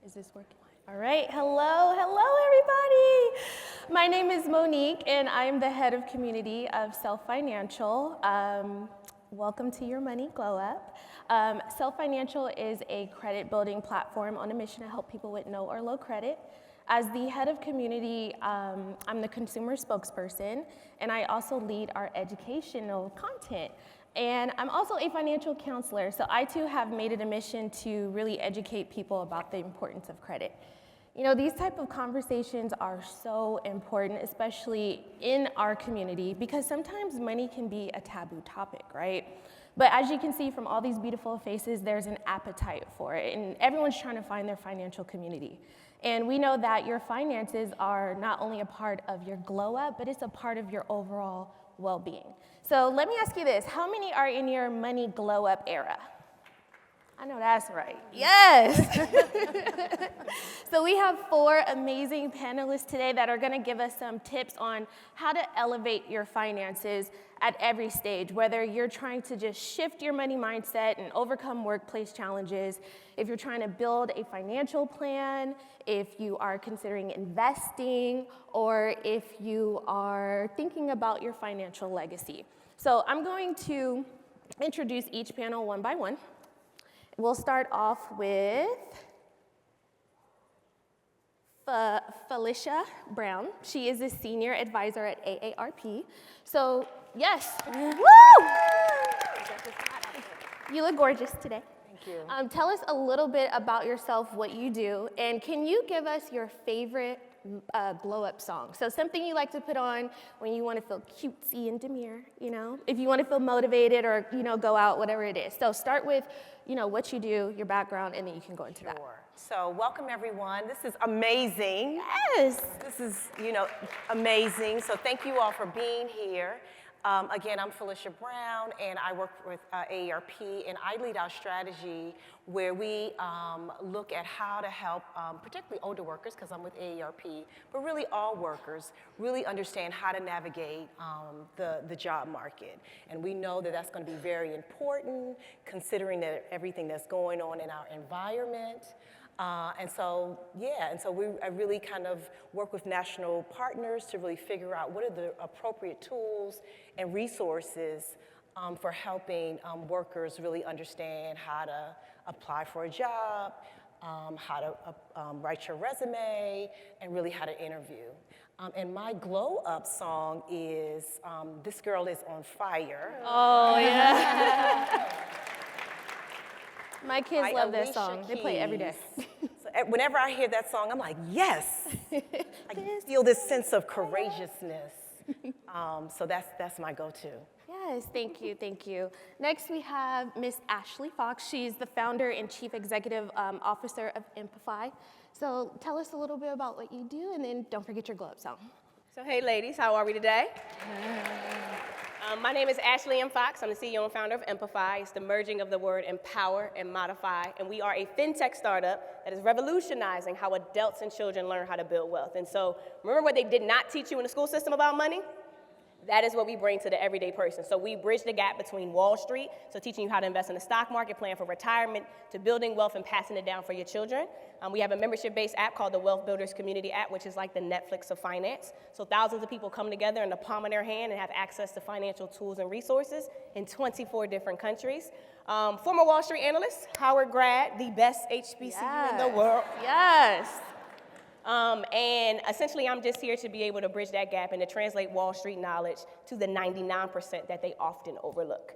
Is this working? All right, hello everybody. My name is Monique and I'm the head of community of Self Financial. Welcome to your Money Glow Up. Self Financial is a credit building platform on a mission to help people with no or low credit. As the head of community, I'm the consumer spokesperson, and I also lead our educational content. And I'm also a financial counselor, so I too have made it a mission to really educate people about the importance of credit. You know, these type of conversations are so important, especially in our community, because sometimes money can be a taboo topic, right? But as you can see from all these beautiful faces, there's an appetite for it, and everyone's trying to find their financial community. And we know that your finances are not only a part of your glow up, but it's a part of your overall well-being. So let me ask you this, how many are in your money glow up era? I know that's right. Yes. So we have 4 amazing panelists today that are going to give us some tips on how to elevate your finances at every stage, whether you're trying to just shift your money mindset and overcome workplace challenges, if you're trying to build a financial plan, if you are considering investing, or if you are thinking about your financial legacy. So I'm going to introduce each panel one by one. We'll start off with Felicia Brown. She is a senior advisor at AARP. So, yes. Woo! You look gorgeous today. Thank you. Tell us a little bit about yourself, what you do, and can you give us your favorite glow-up song? So something you like to put on when you want to feel cutesy and demure, you know? If you want to feel motivated or, you know, go out, whatever it is. So start with, you know, what you do, your background, and then you can go into that. So welcome, everyone. This is amazing. Yes. This is, you know, amazing. So thank you all for being here. Again, I'm Felicia Brown, and I work with AARP, and I lead our strategy where we look at how to help, particularly older workers, because I'm with AARP, but really all workers really understand how to navigate the job market. And we know that that's going to be very important, considering that everything that's going on in our environment. And so I really kind of work with national partners to really figure out what are the appropriate tools and resources for helping workers really understand how to apply for a job, how to write your resume, and really how to interview. And my glow up song is This Girl Is on Fire. Oh, yeah. My kids love that song. They play it every day. So whenever I hear that song, I'm like, yes. I feel this sense of courageousness. So that's my go-to. Yes, thank you, thank you. Next we have Miss Ashley Fox. She's the founder and chief executive officer of Empify. So tell us a little bit about what you do, and then don't forget your glow up song. So hey ladies, how are we today? My name is Ashley M. Fox. I'm the CEO and founder of Empify. It's the merging of the word empower and modify. And we are a fintech startup that is revolutionizing how adults and children learn how to build wealth. And so remember what they did not teach you in the school system about money? That is what we bring to the everyday person. So we bridge the gap between Wall Street, so teaching you how to invest in the stock market, plan for retirement, to building wealth and passing it down for your children. We have a membership-based app called the Wealth Builders Community app, which is like the Netflix of finance. So thousands of people come together in the palm of their hand and have access to financial tools and resources in 24 different countries. Former Wall Street analyst, Howard grad, the best HBCU in the world. Yes. And essentially, I'm just here to be able to bridge that gap and to translate Wall Street knowledge to the 99% that they often overlook.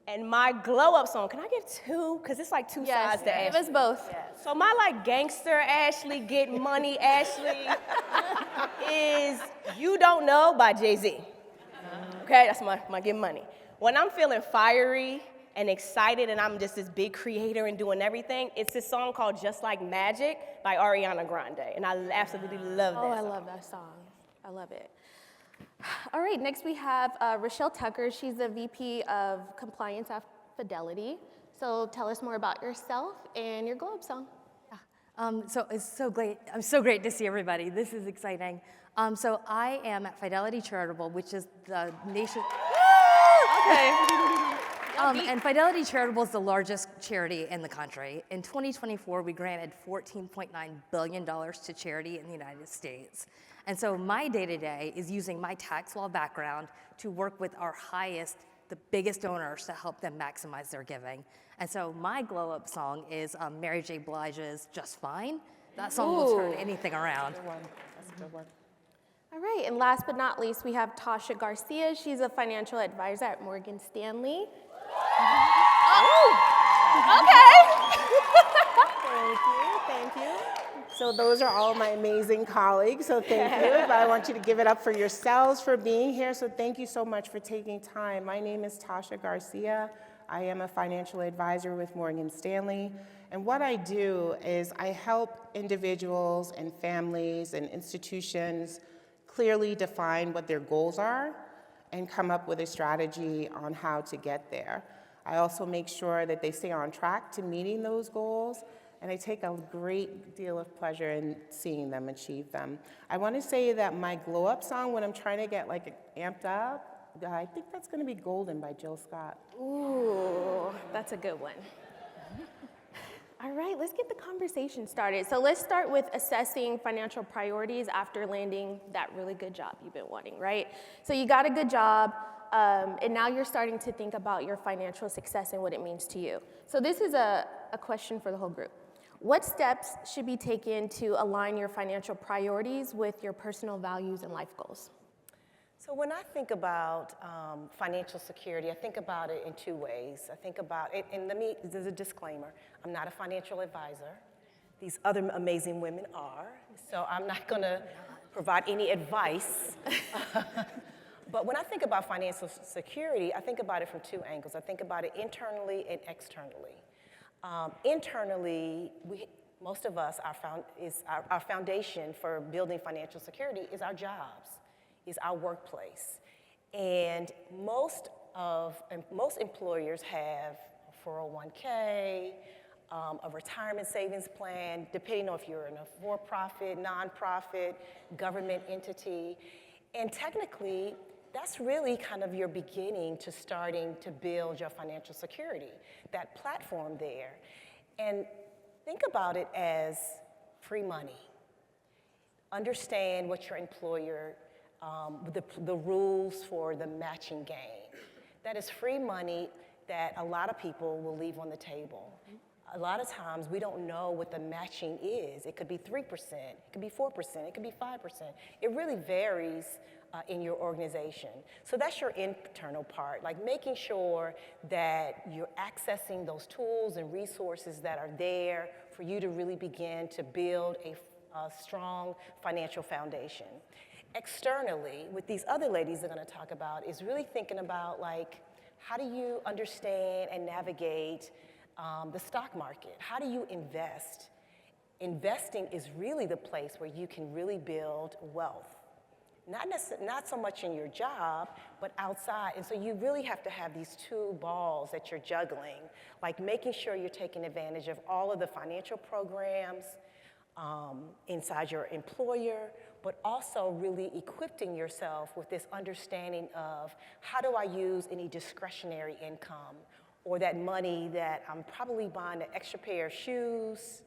And my glow up song, can I give 2? Because it's like 2 sides to Ashley. Give us both. Yes. So my like gangster Ashley, get money Ashley is You Don't Know by Jay-Z. Okay, that's my get money. When I'm feeling fiery and excited and I'm just this big creator and doing everything, it's this song called Just Like Magic by Ariana Grande. And I absolutely love that song. I love that song. I love it. All right, next we have Richelle Tucker. She's the VP of Compliance at Fidelity. So tell us more about yourself and your glow up song. So it's so great. I'm so great to see everybody. This is exciting. So I am at Fidelity Charitable, which is the nation. Okay. And Fidelity Charitable is the largest charity in the country. In 2024, we granted $14.9 billion to charity in the United States. And so my day-to-day is using my tax law background to work with our the biggest donors to help them maximize their giving. And so my glow-up song is Mary J. Blige's Just Fine. That song will turn anything around. Good one. That's a good one. All right, and last but not least, we have Tasha Garcia. She's a financial advisor at Morgan Stanley. Thank you. So those are all my amazing colleagues, so thank you. But I want you to give it up for yourselves for being here, so thank you so much for taking time. My name is Tasha Garcia. I am a financial advisor with Morgan Stanley. And what I do is I help individuals and families and institutions clearly define what their goals are and come up with a strategy on how to get there. I also make sure that they stay on track to meeting those goals, and I take a great deal of pleasure in seeing them achieve them. I want to say that my glow up song, when I'm trying to get like amped up, I think that's going to be Golden by Jill Scott. Ooh, that's a good one. All right, let's get the conversation started. So let's start with assessing financial priorities after landing that really good job you've been wanting, right? So you got a good job, and now you're starting to think about your financial success and what it means to you. So this is a question for the whole group. What steps should be taken to align your financial priorities with your personal values and life goals? So when I think about financial security, I think about it in two ways. I think about it, and there's a disclaimer, I'm not a financial advisor. These other amazing women are, so I'm not gonna provide any advice. But when I think about financial security, I think about it from two angles. I think about it internally and externally. Internally, most of us, our foundation for building financial security is our jobs, is our workplace. And most employers have a 401k, a retirement savings plan, depending on if you're in a for-profit, nonprofit, government entity. And technically, that's really kind of your beginning to starting to build your financial security, that platform there. And think about it as free money. Understand what your employer, the rules for the matching game. That is free money that a lot of people will leave on the table. A lot of times we don't know what the matching is. It could be 3%, it could be 4%, it could be 5%. It really varies in your organization. So that's your internal part, like making sure that you're accessing those tools and resources that are there for you to really begin to build a strong financial foundation. Externally, what these other ladies are gonna talk about is really thinking about like, how do you understand and navigate the stock market? How do you invest? Investing is really the place where you can really build wealth. Not so much in your job, but outside. And so you really have to have these two balls that you're juggling, like making sure you're taking advantage of all of the financial programs inside your employer, but also really equipping yourself with this understanding of how do I use any discretionary income, or that money that I'm probably buying an extra pair of shoes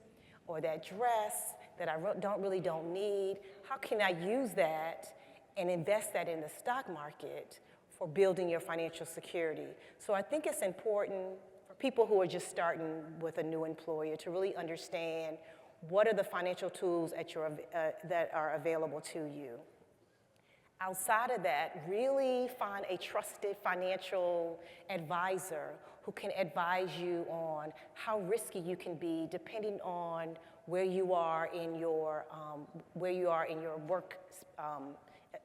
or that dress that I don't need. How can I use that and invest that in the stock market for building your financial security? So I think it's important for people who are just starting with a new employer to really understand what are the financial tools that are available to you. Outside of that, really find a trusted financial advisor who can advise you on how risky you can be depending on where you are in your work,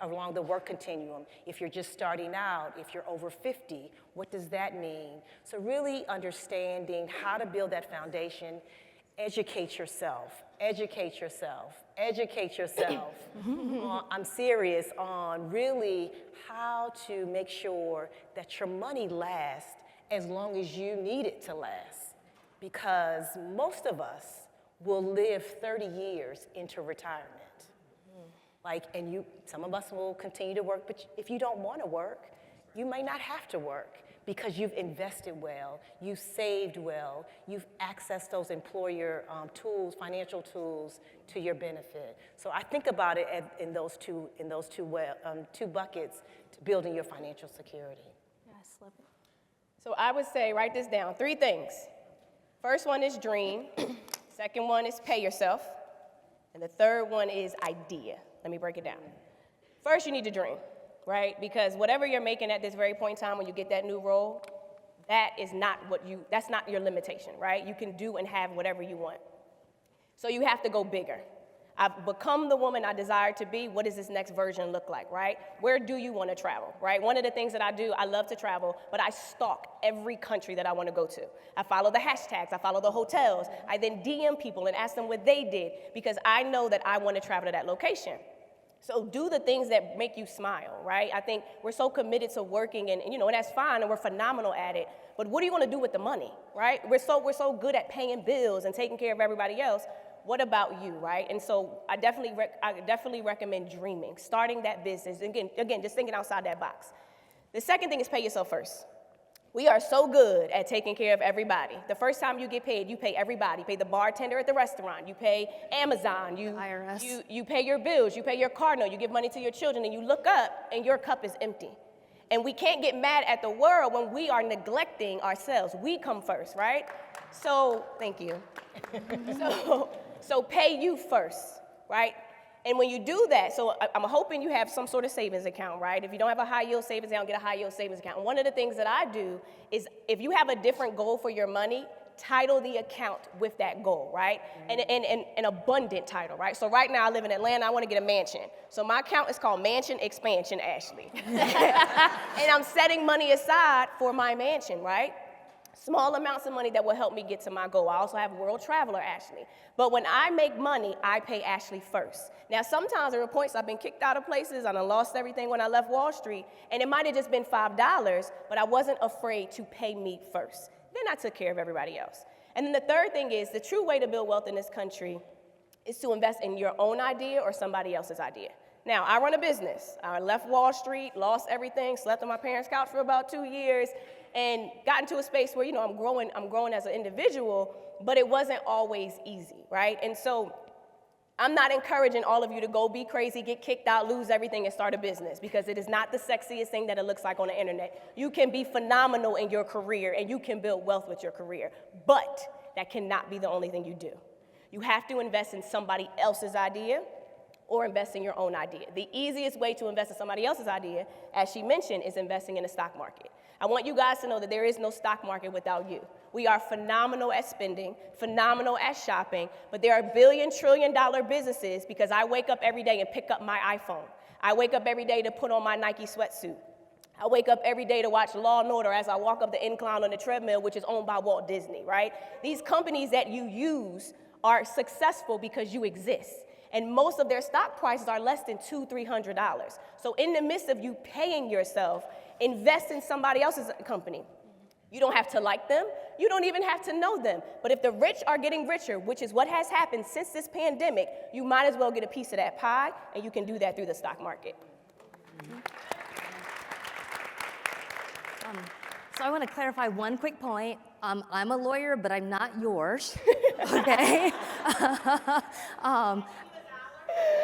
along the work continuum. If you're just starting out, if you're over 50, what does that mean? So really understanding how to build that foundation. Educate yourself, educate yourself, educate yourself. I'm serious on really how to make sure that your money lasts as long as you need it to last. Because most of us will live 30 years into retirement. Some of us will continue to work, but if you don't want to work, you may not have to work. because you've invested well, you've saved well, you've accessed those employer tools, financial tools to your benefit. So I think about it in those two buckets to building your financial security. Yes, love it. So I would say, write this down, 3 things. First one is dream. Second one is pay yourself. And the third one is idea. Let me break it down. First, you need to dream, right? Because whatever you're making at this very point in time when you get that new role, that's not your limitation, right? You can do and have whatever you want. So you have to go bigger. I've become the woman I desire to be. What does this next version look like, right? Where do you want to travel, right? One of the things that I do, I love to travel, but I stalk every country that I want to go to. I follow the hashtags, I follow the hotels. I then DM people and ask them what they did because I know that I want to travel to that location. So do the things that make you smile, right? I think we're so committed to working and that's fine and we're phenomenal at it, but what do you want to do with the money, right? We're so good at paying bills and taking care of everybody else. What about you, right? And so I definitely recommend dreaming, starting that business. Again, just thinking outside that box. The second thing is pay yourself first. We are so good at taking care of everybody. The first time you get paid, you pay everybody. You pay the bartender at the restaurant. You pay Amazon. IRS. You pay your bills. You pay your car note. You give money to your children. And you look up, and your cup is empty. And we can't get mad at the world when we are neglecting ourselves. We come first, right? So, thank you. So pay you first, right? And when you do that, so I'm hoping you have some sort of savings account, right? If you don't have a high yield savings account, get a high yield savings account. And one of the things that I do is if you have a different goal for your money, title the account with that goal, right? And an abundant title, right? So right now I live in Atlanta, I want to get a mansion. So my account is called Mansion Expansion Ashley. And I'm setting money aside for my mansion, right? Small amounts of money that will help me get to my goal. I also have World Traveler Ashley. But when I make money, I pay Ashley first. Now, sometimes there are points I've been kicked out of places, and I lost everything when I left Wall Street, and it might have just been $5, but I wasn't afraid to pay me first. Then I took care of everybody else. And then the third thing is the true way to build wealth in this country is to invest in your own idea or somebody else's idea. Now, I run a business. I left Wall Street, lost everything, slept on my parents' couch for about 2 years, and got into a space where, I'm growing as an individual, but it wasn't always easy, right? And so I'm not encouraging all of you to go be crazy, get kicked out, lose everything, and start a business, because it is not the sexiest thing that it looks like on the internet. You can be phenomenal in your career, and you can build wealth with your career, but that cannot be the only thing you do. You have to invest in somebody else's idea or invest in your own idea. The easiest way to invest in somebody else's idea, as she mentioned, is investing in the stock market. I want you guys to know that there is no stock market without you. We are phenomenal at spending, phenomenal at shopping, but there are billion, trillion-dollar businesses because I wake up every day and pick up my iPhone. I wake up every day to put on my Nike sweatsuit. I wake up every day to watch Law & Order as I walk up the incline on the treadmill, which is owned by Walt Disney, right? These companies that you use are successful because you exist. And most of their stock prices are less than $200, $300. So in the midst of you paying yourself, invest in somebody else's company. You don't have to like them. You don't even have to know them. But if the rich are getting richer, which is what has happened since this pandemic, you might as well get a piece of that pie, and you can do that through the stock market. So I want to clarify one quick point. I'm a lawyer, but I'm not yours, okay?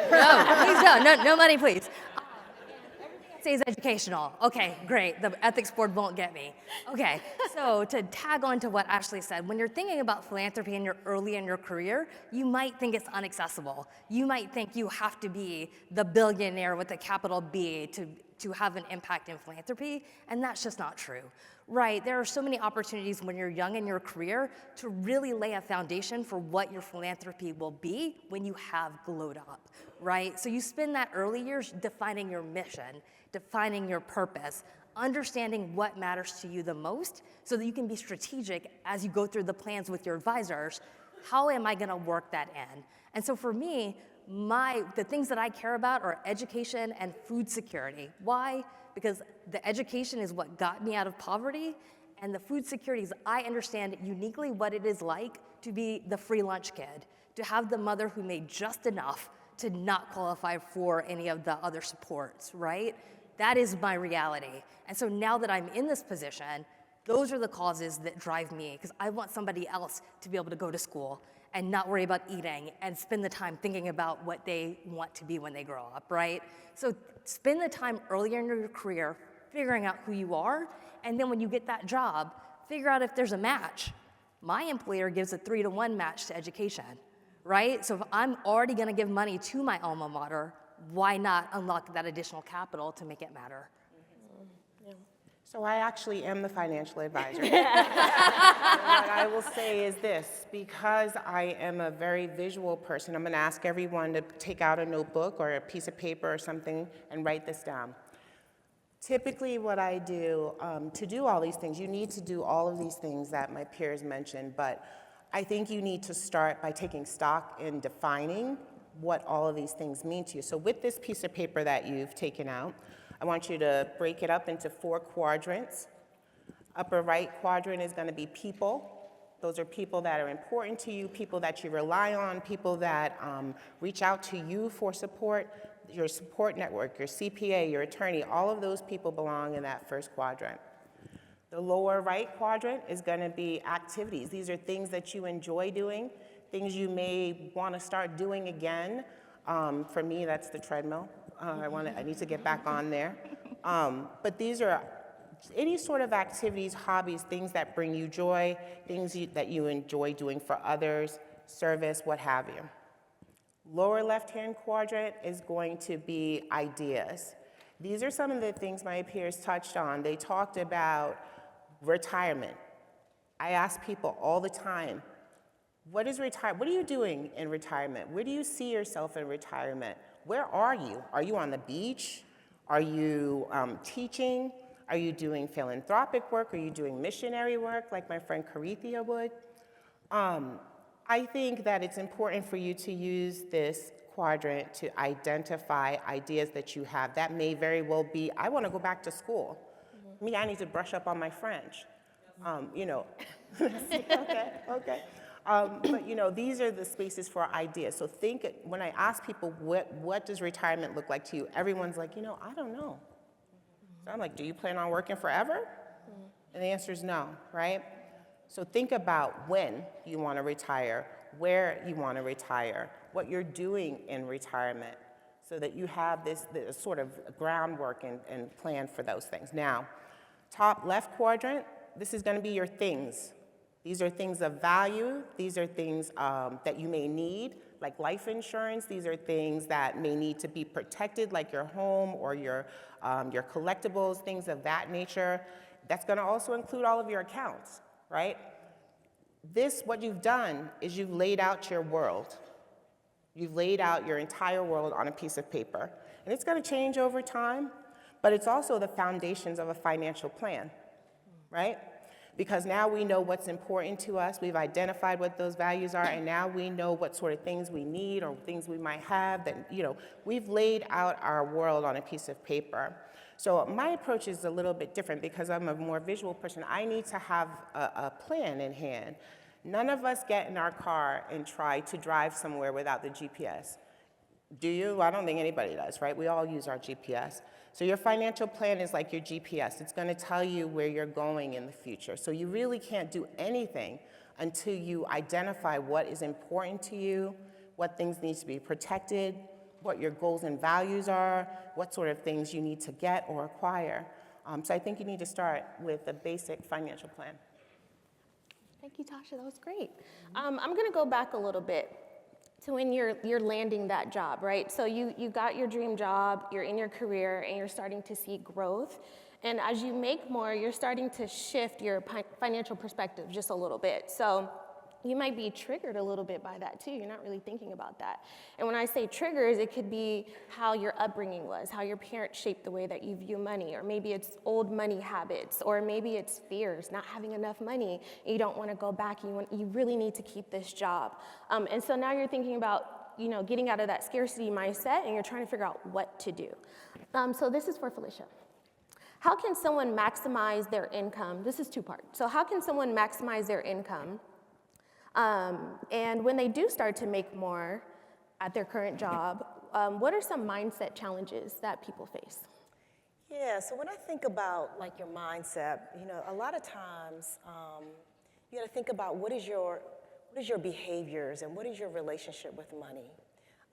No, please don't. No money, please. Everything I say is educational. Okay, great. The ethics board won't get me. Okay, so to tag on to what Ashley said, when you're thinking about philanthropy and you're early in your career, you might think it's inaccessible. You might think you have to be the billionaire with a capital B to have an impact in philanthropy, and that's just not true. Right, there are so many opportunities when you're young in your career to really lay a foundation for what your philanthropy will be when you have glowed up, right? So you spend that early years defining your mission, defining your purpose, understanding what matters to you the most so that you can be strategic as you go through the plans with your advisors. How am I gonna work that in? And so for me, the things that I care about are education and food security. Why? Because the education is what got me out of poverty, and the food security is I understand uniquely what it is like to be the free lunch kid, to have the mother who made just enough to not qualify for any of the other supports, right? That is my reality. And so now that I'm in this position, those are the causes that drive me, because I want somebody else to be able to go to school and not worry about eating and spend the time thinking about what they want to be when they grow up, right? So spend the time earlier in your career figuring out who you are, and then when you get that job, figure out if there's a match. My employer gives a 3-to-1 match to education, right? So if I'm already gonna give money to my alma mater, why not unlock that additional capital to make it matter? So I actually am the financial advisor. And what I will say is this, because I am a very visual person, I'm gonna ask everyone to take out a notebook or a piece of paper or something and write this down. Typically what I do, to do all these things, you need to do all of these things that my peers mentioned, but I think you need to start by taking stock in defining what all of these things mean to you. So with this piece of paper that you've taken out, I want you to break it up into 4 quadrants. Upper right quadrant is gonna be people. Those are people that are important to you, people that you rely on, people that reach out to you for support. Your support network, your CPA, your attorney, all of those people belong in that first quadrant. The lower right quadrant is gonna be activities. These are things that you enjoy doing, things you may wanna start doing again. For me, that's the treadmill. I need to get back on there. But these are any sort of activities, hobbies, things that bring you joy, things that you enjoy doing for others, service, what have you. Lower left-hand quadrant is going to be ideas. These are some of the things my peers touched on. They talked about retirement. I ask people all the time, what are you doing in retirement? Where do you see yourself in retirement? Where are you? Are you on the beach? Are you teaching? Are you doing philanthropic work? Are you doing missionary work like my friend Garcia would? I think that it's important for you to use this quadrant to identify ideas that you have. That may very well be, I want to go back to school. Me, I need to brush up on my French. Okay. But these are the spaces for ideas. So when I ask people, what does retirement look like to you? Everyone's like, I don't know. So I'm like, do you plan on working forever? And the answer is no, right? So think about when you want to retire, where you want to retire, what you're doing in retirement, so that you have this sort of groundwork and plan for those things. Now, top left quadrant, this is going to be your things. These are things of value. These are things that you may need, like life insurance. These are things that may need to be protected, like your home or your collectibles, things of that nature. That's going to also include all of your accounts, right? What you've done is you've laid out your world. You've laid out your entire world on a piece of paper. And it's going to change over time, but it's also the foundations of a financial plan, right? Because now we know what's important to us, we've identified what those values are, and now we know what sort of things we need or things we might have that, we've laid out our world on a piece of paper. So my approach is a little bit different because I'm a more visual person. I need to have a plan in hand. None of us get in our car and try to drive somewhere without the GPS. Do you? I don't think anybody does, right? We all use our GPS. So your financial plan is like your GPS. It's going to tell you where you're going in the future. So you really can't do anything until you identify what is important to you, what things need to be protected, what your goals and values are, what sort of things you need to get or acquire. So I think you need to with a basic financial plan. Thank you, Tasha. That was great. I'm going to go back a little bit to when you're landing that job, right? So you got your dream job, you're in your career, and you're starting to see growth. And as you make more, you're starting to shift your financial perspective just a little bit. So you might be triggered a little bit by that too. You're not really thinking about that. And when I say triggers, it could be how your upbringing was, how your parents shaped the way that you view money, or maybe it's old money habits, or maybe it's fears, not having enough money, and you don't want to go back, you really need to keep this job. And so now you're thinking about getting out of that scarcity mindset, and you're trying to figure out what to do. So this is for Felicia. How can someone maximize their income? This is 2-part. So how can someone maximize their income? And when they do start to make more at their current job, what are some mindset challenges that people face? Yeah, so when I think about like your mindset, a lot of times you got to think about what is your behaviors and what is your relationship with money.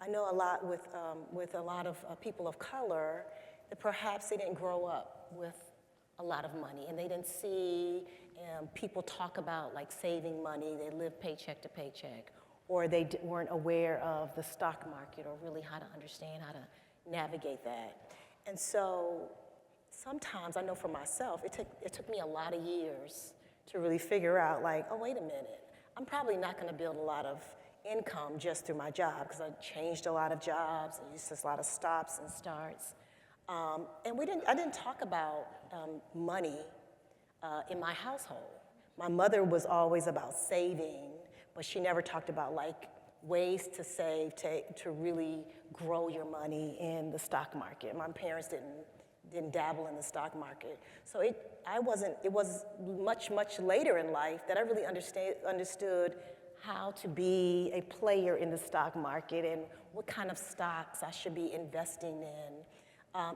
I know a lot with a lot of people of color that perhaps they didn't grow up with a lot of money and they didn't see people talk about like saving money. They live paycheck to paycheck, or they weren't aware of the stock market or really how to understand how to navigate that. And so sometimes I know for myself, it took me a lot of years to really figure out like, oh, wait a minute, I'm probably not gonna build a lot of income just through my job because I changed a lot of jobs and used a lot of stops and starts. And I didn't talk about money in my household. My mother was always about saving, but she never talked about like ways to save, to really grow your money in the stock market. My parents didn't dabble in the stock market. So it was much later in life that I really understood how to be a player in the stock market and what kind of stocks I should be investing in.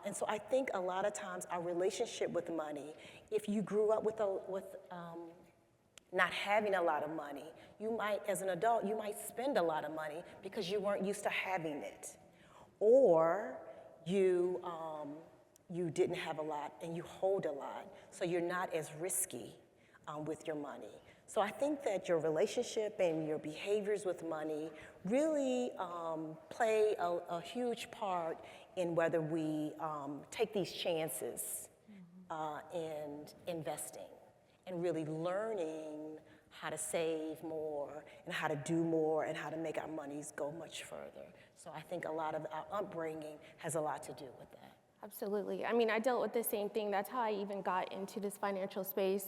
And so I think a lot of times our relationship with money, if you grew up with not having a lot of money, you might, as an adult, you might spend a lot of money because you weren't used to having it. Or you didn't have a lot and you hold a lot, so you're not as risky with your money. So I think that your relationship and your behaviors with money really play a huge part in whether we take these chances in investing and really learning how to save more and how to do more and how to make our monies go much further. So I think a lot of our upbringing has a lot to do with that. Absolutely. I mean, I dealt with the same thing. That's how I even got into this financial space.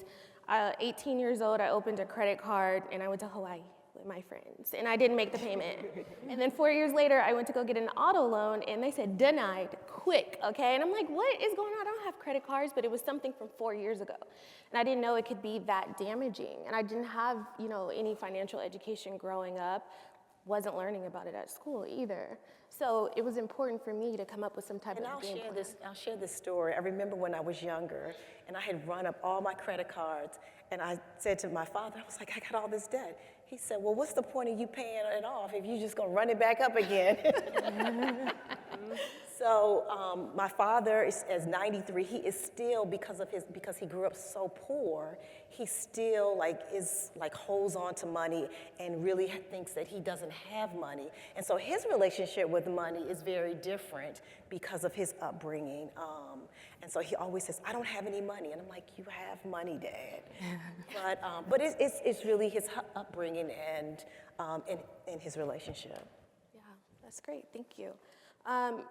18 years old, I opened a credit card and I went to Hawaii with my friends and I didn't make the payment. And then 4 years later, I went to go get an auto loan and they said, denied, quick, okay? And I'm like, what is going on? I don't have credit cards, but it was something from 4 years ago. And I didn't know it could be that damaging. And I didn't have, any financial education growing up. Wasn't learning about it at school either. So it was important for me to come up with some type of game plan. I'll share this story. I remember when I was younger and I had run up all my credit cards and I said to my father, I was like, I got all this debt. He said, well, what's the point of you paying it off if you're just gonna run it back up again? So my father is 93. He is still, because he grew up so poor, he still holds on to money and really thinks that he doesn't have money. And so his relationship with money is very different because of his upbringing. And so he always says, I don't have any money. And I'm like, you have money, Dad. But it's really his upbringing and his relationship. Yeah, that's great. Thank you.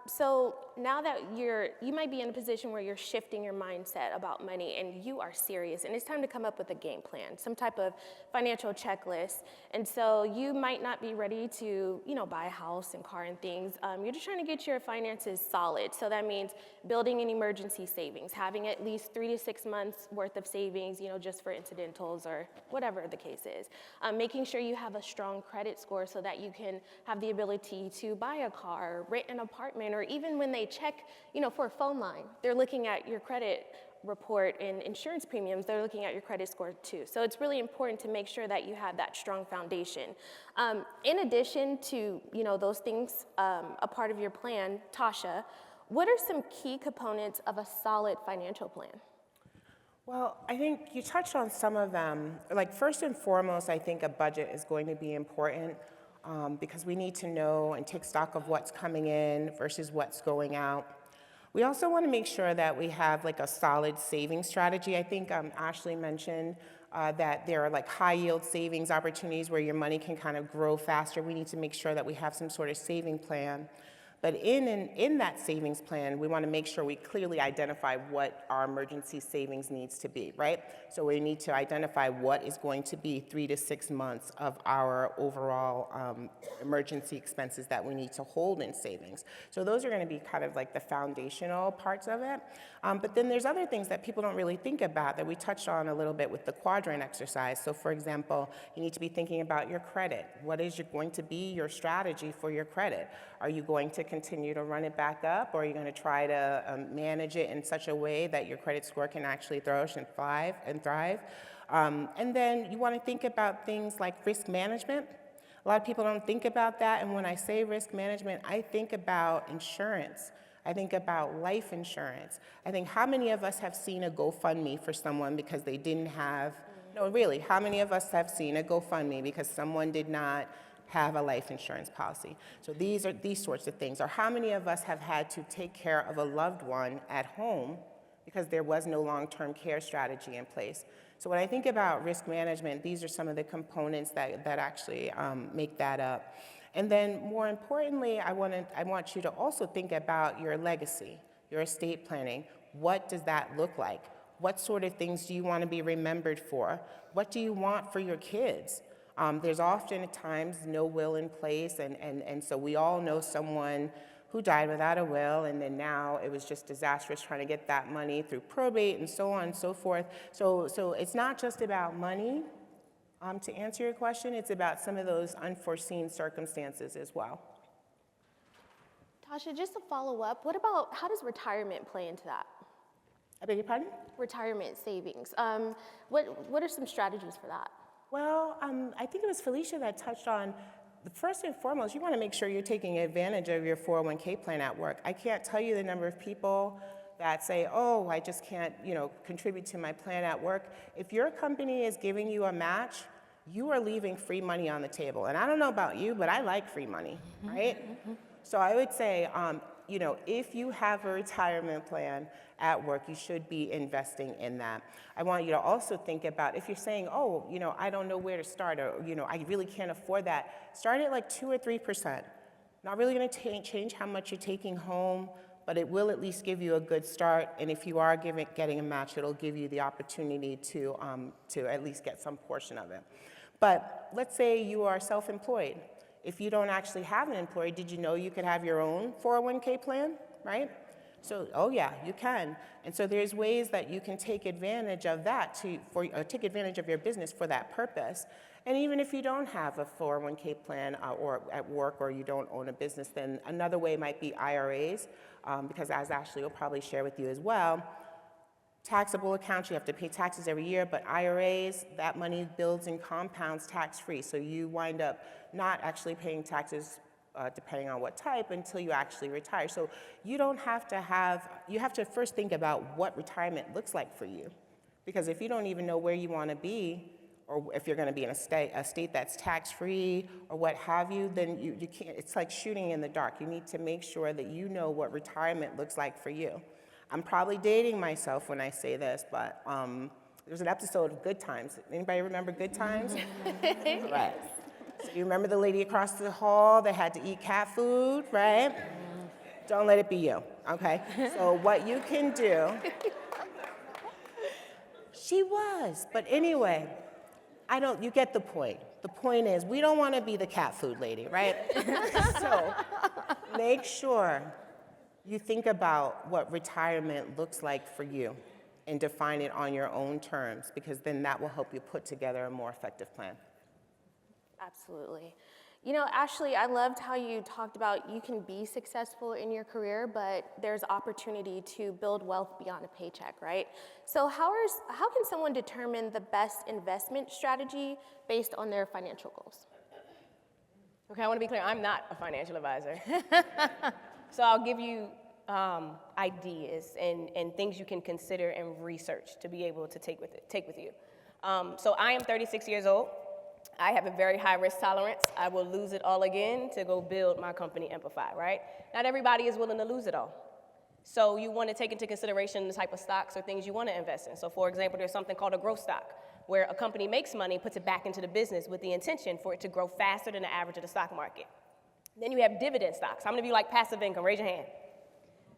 So now that you might be in a position where you're shifting your mindset about money and you are serious and it's time to come up with a game plan, some type of financial checklist. And so you might not be ready to, buy a house and car and things. You're just trying to get your finances solid. So that means building an emergency savings, having at least 3 to 6 months worth of savings, just for incidentals or whatever the case is. Making sure you have a strong credit score so that you can have the ability to buy a car, rent an apartment, or even when they check, for a phone line, they're looking at your credit report and insurance premiums, they're looking at your credit score too. So it's really important to make sure that you have that strong foundation. In addition to, those things, a part of your plan, Tasha, what are some key components of a solid financial plan? Well, I think you touched on some of them. Like first and foremost, I think a budget is going to be important. Because we need to know and take stock of what's coming in versus what's going out. We also want to make sure that we have like a solid saving strategy. I think Ashley mentioned that there are like high yield savings opportunities where your money can kind of grow faster. We need to make sure that we have some sort of saving plan. But in that savings plan, we want to make sure we clearly identify what our emergency savings needs to be, right? So we need to identify what is going to be 3 to 6 months of our overall emergency expenses that we need to hold in savings. So those are going to be kind of like the foundational parts of it. But then there's other things that people don't really think about that we touched on a little bit with the quadrant exercise. So for example, you need to be thinking about your credit. What is going to be your strategy for your credit? Are you going to continue to run it back up, or are you going to try to manage it in such a way that your credit score can actually flourish and thrive? And then you want to think about things like risk management. A lot of people don't think about that, and when I say risk management, I think about insurance. I think about life insurance. I think how many of us have seen a GoFundMe for someone because they didn't have, no, really, how many of us have seen a GoFundMe because someone did not have a life insurance policy? So these are these sorts of things. Or how many of us have had to take care of a loved one at home because there was no long-term care strategy in place? So when I think about risk management, these are some of the components that actually make that up. And then more importantly, I want you to also think about your legacy, your estate planning. What does that look like? What sort of things do you want to be remembered for? What do you want for your kids? There's often at times no will in place, and so we all know someone who died without a will, and then now it was just disastrous trying to get that money through probate and so on and so forth. So it's not just about money. To answer your question, it's about some of those unforeseen circumstances as well. Tasha, just to follow up, how does retirement play into that? I beg your pardon? Retirement savings. What are some strategies for that? Well, I think it was Felicia that touched on, first and foremost, you want to make sure you're taking advantage of your 401k plan at work. I can't tell you the number of people that say, oh, I just can't, contribute to my plan at work. If your company is giving you a match, you are leaving free money on the table. And I don't know about you, but I like free money, right? So I would say, if you have a retirement plan at work, you should be investing in that. I want you to also think about, if you're saying, oh, I don't know where to start, or, I really can't afford that, start at like 2 or 3%. Not really gonna change how much you're taking home, but it will at least give you a good start. And if you are getting a match, it'll give you the opportunity to at least get some portion of it. But let's say you are self-employed. If you don't actually have an employee, did you know you could have your own 401k plan, right? So, oh yeah, you can. And so there's ways that you can take advantage of that take advantage of your business for that purpose. And even if you don't have a 401k plan or at work, or you don't own a business, then another way might be IRAs, because as Ashley will probably share with you as well, taxable accounts, you have to pay taxes every year, but IRAs, that money builds and compounds tax-free. So you wind up not actually paying taxes, depending on what type, until you actually retire. So you don't have to you have to first think about what retirement looks like for you. Because if you don't even know where you want to be, or if you're going to be in a state that's tax-free or what have you, then you can't, it's like shooting in the dark. You need to make sure that you know what retirement looks like for you. I'm probably dating myself when I say this, but there's an episode of Good Times. Anybody remember Good Times? Right. So you remember the lady across the hall that had to eat cat food, right? Don't let it be you, okay? So what you can do, she was, but anyway, you get the point. The point is, we don't want to be the cat food lady, right? So make sure you think about what retirement looks like for you and define it on your own terms, because then that will help you put together a more effective plan. Absolutely. Ashley, I loved how you talked about you can be successful in your career, but there's opportunity to build wealth beyond a paycheck, right? So how can someone determine the best investment strategy based on their financial goals? Okay, I want to be clear, I'm not a financial advisor. So I'll give you ideas and things you can consider and research to be able to take with you. So I am 36 years old. I have a very high risk tolerance. I will lose it all again to go build my company, Empify, right? Not everybody is willing to lose it all. So you want to take into consideration the type of stocks or things you want to invest in. So for example, there's something called a growth stock, where a company makes money, puts it back into the business with the intention for it to grow faster than the average of the stock market. Then you have dividend stocks. How many of you like passive income? Raise your hand.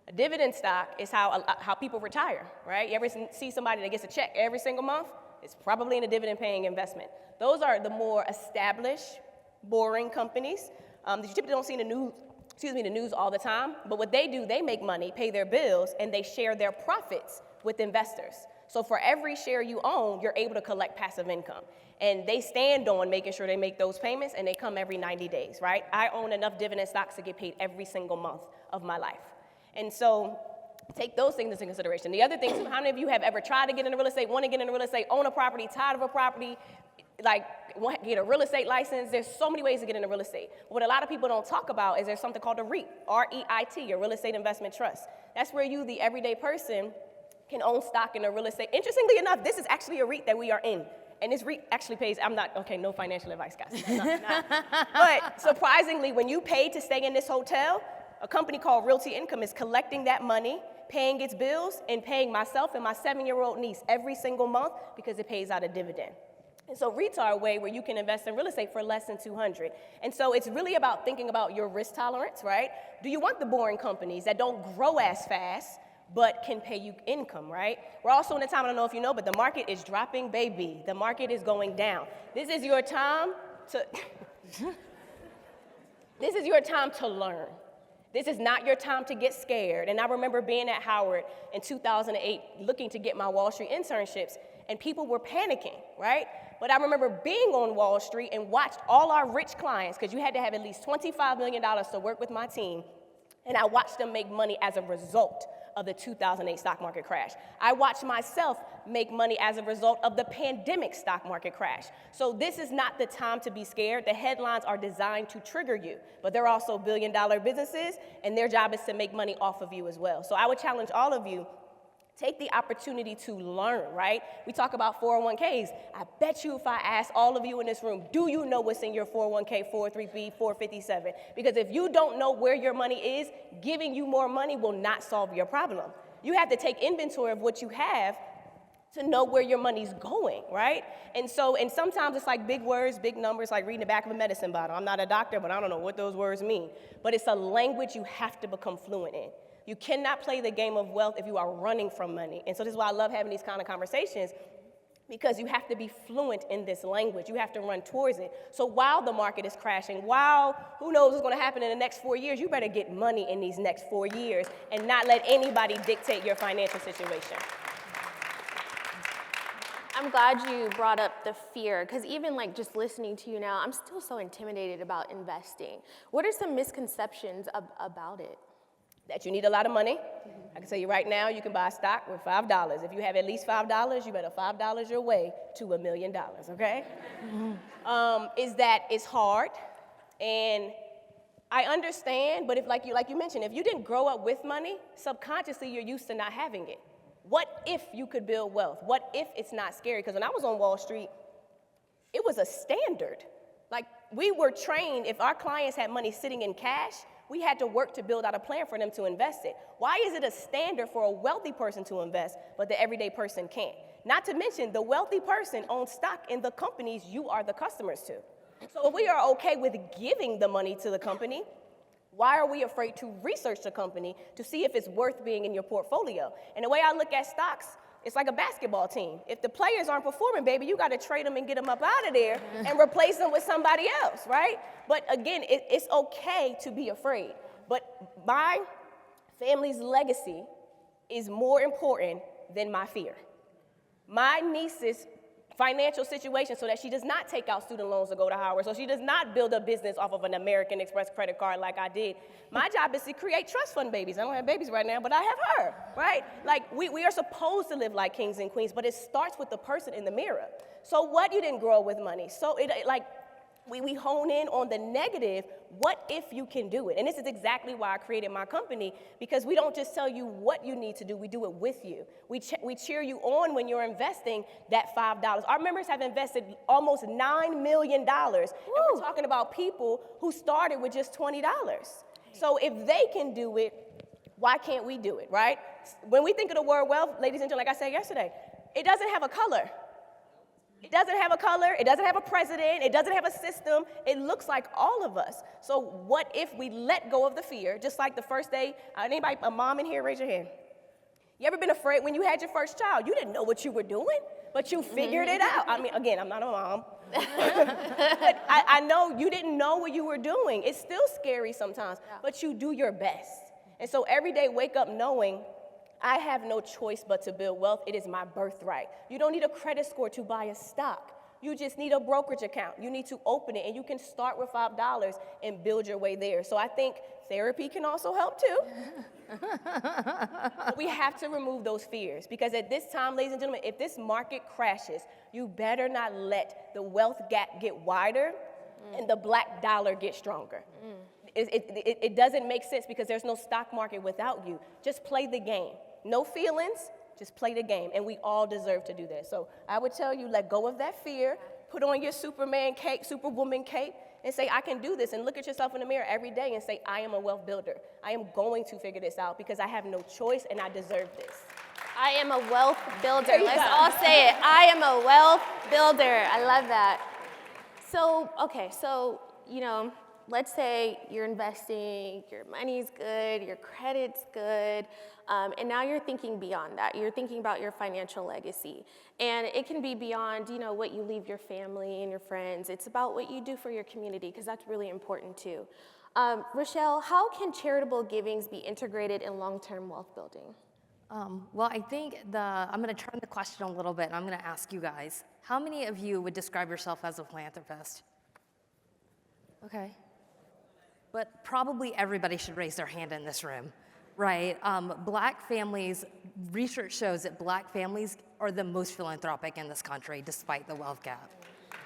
A dividend stock is how people retire, right? You ever see somebody that gets a check every single month? It's probably in a dividend-paying investment. Those are the more established, boring companies that you typically don't see in the news all the time. But what they do, they make money, pay their bills, and they share their profits with investors. So for every share you own, you're able to collect passive income. And they stand on making sure they make those payments, and they come every 90 days, right? I own enough dividend stocks to get paid every single month of my life. And so take those things into consideration. The other thing, too, how many of you have ever tried to get into real estate, want to get into real estate, own a property, tired of a property, like get a real estate license? There's so many ways to get into real estate. But what a lot of people don't talk about is there's something called a REIT, R-E-I-T, a real estate investment trust. That's where you, the everyday person, can own stock in a real estate. Interestingly enough, this is actually a REIT that we are in. And this REIT actually pays, no financial advice, guys. Not. But surprisingly, when you pay to stay in this hotel, a company called Realty Income is collecting that money, paying its bills, and paying myself and my 7-year-old niece every single month because it pays out a dividend. And so REITs are a way where you can invest in real estate for less than $200. And so it's really about thinking about your risk tolerance, right? Do you want the boring companies that don't grow as fast, but can pay you income, right? We're also in a time, I don't know if you know, but the market is dropping, baby. The market is going down. This is your time to, this is your time to learn. This is not your time to get scared. And I remember being at Howard in 2008, looking to get my Wall Street internships, and people were panicking, right? But I remember being on Wall Street and watched all our rich clients, because you had to have at least $25 million to work with my team, and I watched them make money as a result of the 2008 stock market crash. I watched myself make money as a result of the pandemic stock market crash. So this is not the time to be scared. The headlines are designed to trigger you, but they're also billion-dollar businesses, and their job is to make money off of you as well. So I would challenge all of you, take the opportunity to learn, right? We talk about 401ks. I bet you if I ask all of you in this room, do you know what's in your 401k, 403b, 457? Because if you don't know where your money is, giving you more money will not solve your problem. You have to take inventory of what you have to know where your money's going, right? And sometimes it's like big words, big numbers, like reading the back of a medicine bottle. I'm not a doctor, but I don't know what those words mean. But it's a language you have to become fluent in. You cannot play the game of wealth if you are running from money. And so this is why I love having these kind of conversations, because you have to be fluent in this language. You have to run towards it. So while the market is crashing, while who knows what's going to happen in the next 4 years, you better get money in these next 4 years and not let anybody dictate your financial situation. I'm glad you brought up the fear, because even like just listening to you now, I'm still so intimidated about investing. What are some misconceptions about it? That you need a lot of money. I can tell you right now, you can buy stock with $5. If you have at least $5, you better $5 your way to $1 million, okay? Is that it's hard, and I understand, but if like you mentioned, if you didn't grow up with money, subconsciously you're used to not having it. What if you could build wealth? What if it's not scary? Because when I was on Wall Street, it was a standard. Like, we were trained, if our clients had money sitting in cash, we had to work to build out a plan for them to invest it. Why is it a standard for a wealthy person to invest, but the everyday person can't? Not to mention, the wealthy person owns stock in the companies you are the customers to. So if we are okay with giving the money to the company, why are we afraid to research the company to see if it's worth being in your portfolio? And the way I look at stocks, it's like a basketball team. If the players aren't performing, baby, you got to trade them and get them up out of there and replace them with somebody else, right? But again, it's okay to be afraid. But my family's legacy is more important than my fear. My niece's financial situation, so that she does not take out student loans to go to Howard, so she does not build a business off of an American Express credit card like I did. My job is to create trust fund babies. I don't have babies right now, but I have her, right? Like, we are supposed to live like kings and queens, but it starts with the person in the mirror. So what, you didn't grow up with money? So we hone in on the negative. What if you can do it? And this is exactly why I created my company, because we don't just tell you what you need to do, we do it with you. We cheer you on when you're investing that $5. Our members have invested almost $9 million, and we're talking about people who started with just $20. So if they can do it, why can't we do it, right? When we think of the word wealth, ladies and gentlemen, like I said yesterday, it doesn't have a color. It doesn't have a color, it doesn't have a president, it doesn't have a system. It looks like all of us. So what if we let go of the fear, just like the first day, anybody, a mom in here, raise your hand. You ever been afraid when you had your first child? You didn't know what you were doing, but you figured it out. I mean, again, I'm not a mom. But I know you didn't know what you were doing. It's still scary sometimes, but you do your best. And so every day, wake up knowing, I have no choice but to build wealth. It is my birthright. You don't need a credit score to buy a stock. You just need a brokerage account. You need to open it, and you can start with $5 and build your way there. So I think therapy can also help too. But we have to remove those fears, because at this time, ladies and gentlemen, if this market crashes, you better not let the wealth gap get wider and the black dollar get stronger. It doesn't make sense, because there's no stock market without you. Just play the game. No feelings, just play the game, and we all deserve to do that. So I would tell you, let go of that fear, put on your Superman cape, Superwoman cape, and say, I can do this, and look at yourself in the mirror every day and say, I am a wealth builder. I am going to figure this out because I have no choice and I deserve this. I am a wealth builder. Let's all say it. I am a wealth builder. I love that. So, okay, let's say you're investing, your money's good, your credit's good, and now you're thinking beyond that. You're thinking about your financial legacy. And it can be beyond, what you leave your family and your friends. It's about what you do for your community, because that's really important too. Richelle, how can charitable givings be integrated in long-term wealth building? Well, I think I'm going to turn the question a little bit, and I'm going to ask you guys, how many of you would describe yourself as a philanthropist? Okay. But probably everybody should raise their hand in this room, right? Black families, research shows that Black families are the most philanthropic in this country, despite the wealth gap.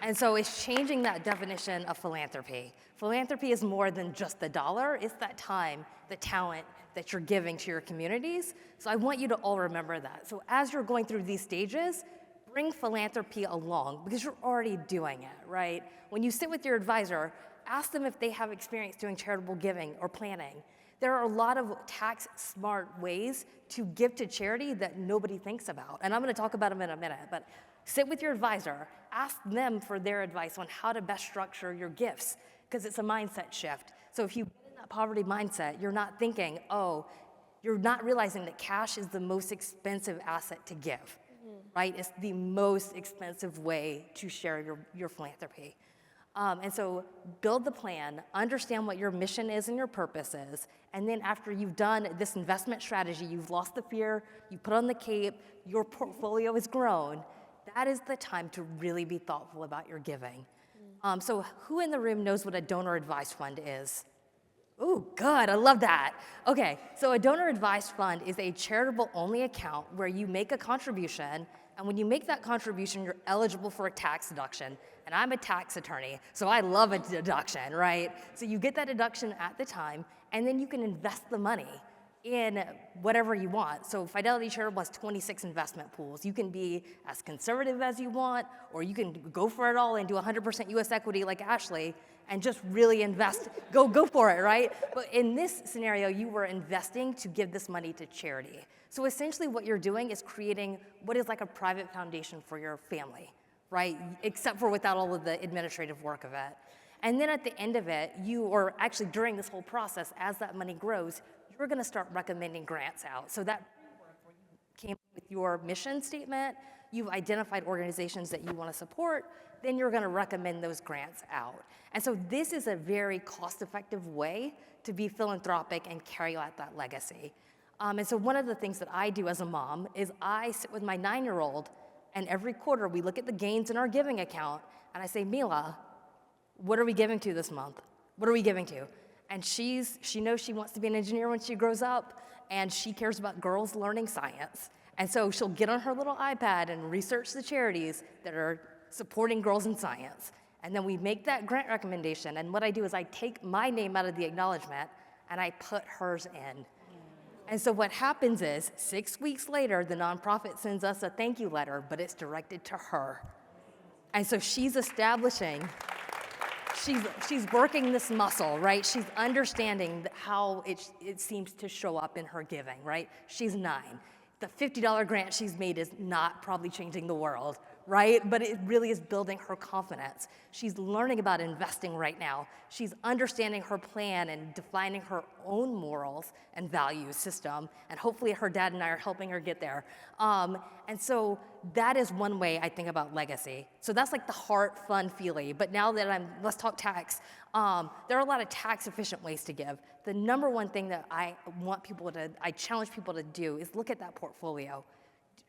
And so it's changing that definition of philanthropy. Philanthropy is more than just the dollar. It's that time, the talent that you're giving to your communities. So I want you to all remember that. So as you're going through these stages, bring philanthropy along, because you're already doing it, right? When you sit with your advisor, ask them if they have experience doing charitable giving or planning. There are a lot of tax-smart ways to give to charity that nobody thinks about. And I'm going to talk about them in a minute, but sit with your advisor, ask them for their advice on how to best structure your gifts, because it's a mindset shift. So if you get in that poverty mindset, you're not thinking, you're not realizing that cash is the most expensive asset to give, right? It's the most expensive way to share your philanthropy. And so build the plan, understand what your mission is and your purpose is, and then after you've done this investment strategy, you've lost the fear, you put on the cape, your portfolio has grown, that is the time to really be thoughtful about your giving. So who in the room knows what a donor advised fund is? Ooh, good, I love that. Okay, so a donor advised fund is a charitable only account where you make a contribution, and when you make that contribution, you're eligible for a tax deduction. And I'm a tax attorney, so I love a deduction, right? So you get that deduction at the time, and then you can invest the money in whatever you want. So Fidelity Charitable has 26 investment pools. You can be as conservative as you want, or you can go for it all and do 100% US equity like Ashley, and just really invest, go for it, right? But in this scenario, you were investing to give this money to charity. So essentially what you're doing is creating what is like a private foundation for your family, right? Except for without all of the administrative work of it. And then at the end of it, or actually during this whole process, as that money grows, you're gonna start recommending grants out. So that came up with your mission statement, you've identified organizations that you wanna support, then you're gonna recommend those grants out. And so this is a very cost-effective way to be philanthropic and carry out that legacy. And so one of the things that I do as a mom is I sit with my 9-year-old, and every quarter we look at the gains in our giving account, and I say, Mila, what are we giving to this month? What are we giving to? And she knows she wants to be an engineer when she grows up, and she cares about girls learning science. And so she'll get on her little iPad and research the charities that are supporting girls in science. And then we make that grant recommendation, and what I do is I take my name out of the acknowledgement, and I put hers in. And so what happens is, 6 weeks later, the nonprofit sends us a thank you letter, but it's directed to her. And so she's establishing, she's working this muscle, right? She's understanding how it seems to show up in her giving, right? She's 9. The $50 grant she's made is not probably changing the world, right? But it really is building her confidence. She's learning about investing right now. She's understanding her plan and defining her own morals and value system. And hopefully her dad and I are helping her get there. And so that is one way I think about legacy. So that's like the heart, fun, feely. But now that let's talk tax. There are a lot of tax efficient ways to give. The number one thing that I challenge people to do is look at that portfolio.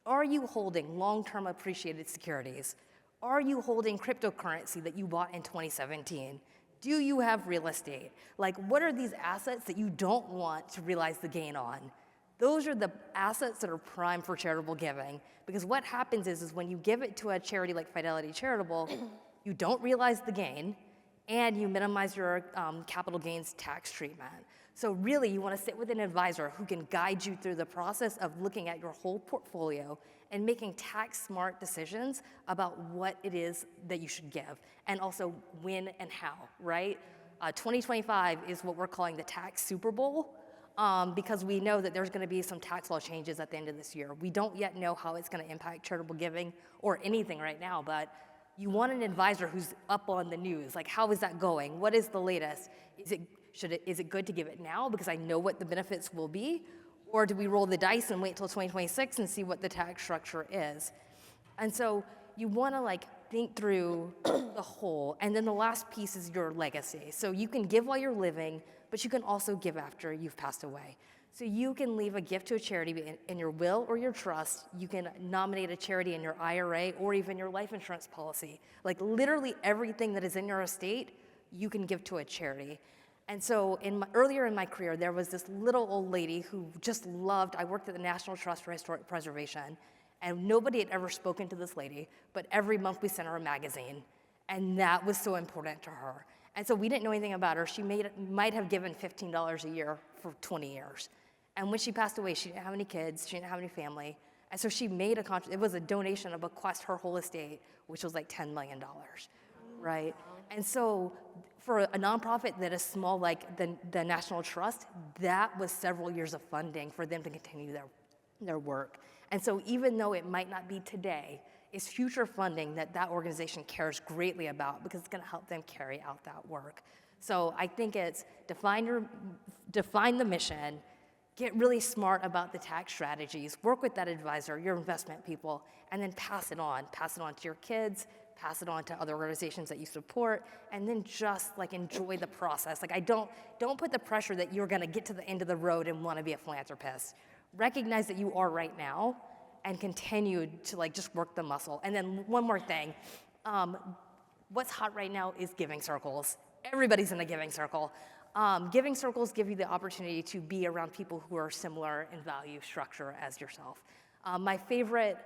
Are you holding long-term appreciated securities? Are you holding cryptocurrency that you bought in 2017? Do you have real estate? Like, what are these assets that you don't want to realize the gain on? Those are the assets that are prime for charitable giving. Because what happens is when you give it to a charity like Fidelity Charitable, you don't realize the gain, and you minimize your capital gains tax treatment. So really, you want to sit with an advisor who can guide you through the process of looking at your whole portfolio and making tax-smart decisions about what it is that you should give, and also when and how, right? 2025 is what we're calling the tax Super Bowl, because we know that there's going to be some tax law changes at the end of this year. We don't yet know how it's going to impact charitable giving or anything right now, but you want an advisor who's up on the news. Like, how is that going? What is the latest? Is it good to give it now because I know what the benefits will be? Or do we roll the dice and wait till 2026 and see what the tax structure is? And so you want to think through the whole. And then the last piece is your legacy. So you can give while you're living, but you can also give after you've passed away. So you can leave a gift to a charity in your will or your trust. You can nominate a charity in your IRA or even your life insurance policy. Like literally everything that is in your estate, you can give to a charity. And so earlier in my career, there was this little old lady who just loved, I worked at the National Trust for Historic Preservation, and nobody had ever spoken to this lady, but every month we sent her a magazine, and that was so important to her. And so we didn't know anything about her. She might have given $15 a year for 20 years. And when she passed away, she didn't have any kids, she didn't have any family, and so she made it was a donation, a bequest, her whole estate, which was like $10 million, right? And so for a nonprofit that is small like the National Trust, that was several years of funding for them to continue their work. And so even though it might not be today, it's future funding that organization cares greatly about because it's going to help them carry out that work. So I think it's define the mission, get really smart about the tax strategies, work with that advisor, your investment people, and then pass it on to your kids, pass it on to other organizations that you support, and then just enjoy the process. Don't put the pressure that you're gonna get to the end of the road and wanna be a philanthropist. Recognize that you are right now and continue to just work the muscle. And then one more thing, what's hot right now is giving circles. Everybody's in a giving circle. Giving circles give you the opportunity to be around people who are similar in value structure as yourself. My favorite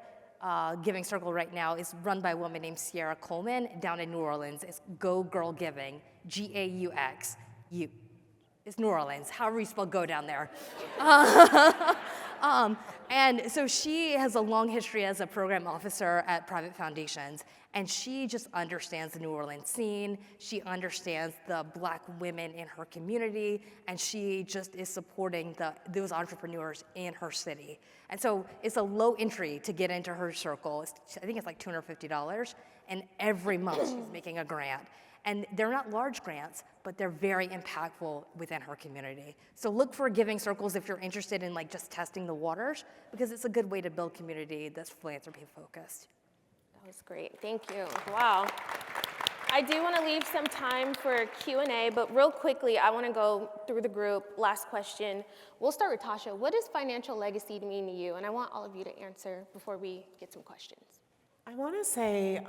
giving circle right now is run by a woman named Sierra Coleman down in New Orleans. It's Go Girl Giving, G-A-U-X. It's New Orleans, however you spell go down there. And so she has a long history as a program officer at private foundations, and she just understands the New Orleans scene. She understands the Black women in her community, and she just is supporting those entrepreneurs in her city. And so it's a low entry to get into her circle. I think it's like $250, and every month she's making a grant. And they're not large grants, but they're very impactful within her community. So look for giving circles if you're interested in just testing the waters, because it's a good way to build community that's philanthropy focused. That was great, thank you. Wow. I do want to leave some time for Q&A, but real quickly, I want to go through the group. Last question. We'll start with Tasha. What does financial legacy mean to you? And I want all of you to answer before we get some questions. I want to say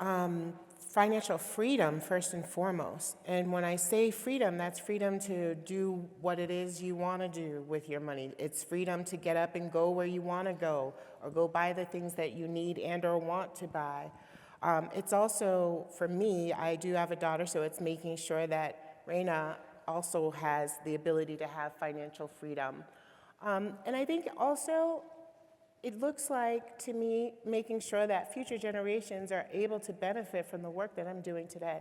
financial freedom first and foremost. And when I say freedom, that's freedom to do what it is you want to do with your money. It's freedom to get up and go where you want to go, or go buy the things that you need and or want to buy. It's also, for me, I do have a daughter, so it's making sure that Raina also has the ability to have financial freedom. And I think also, it looks like, to me, making sure that future generations are able to benefit from the work that I'm doing today.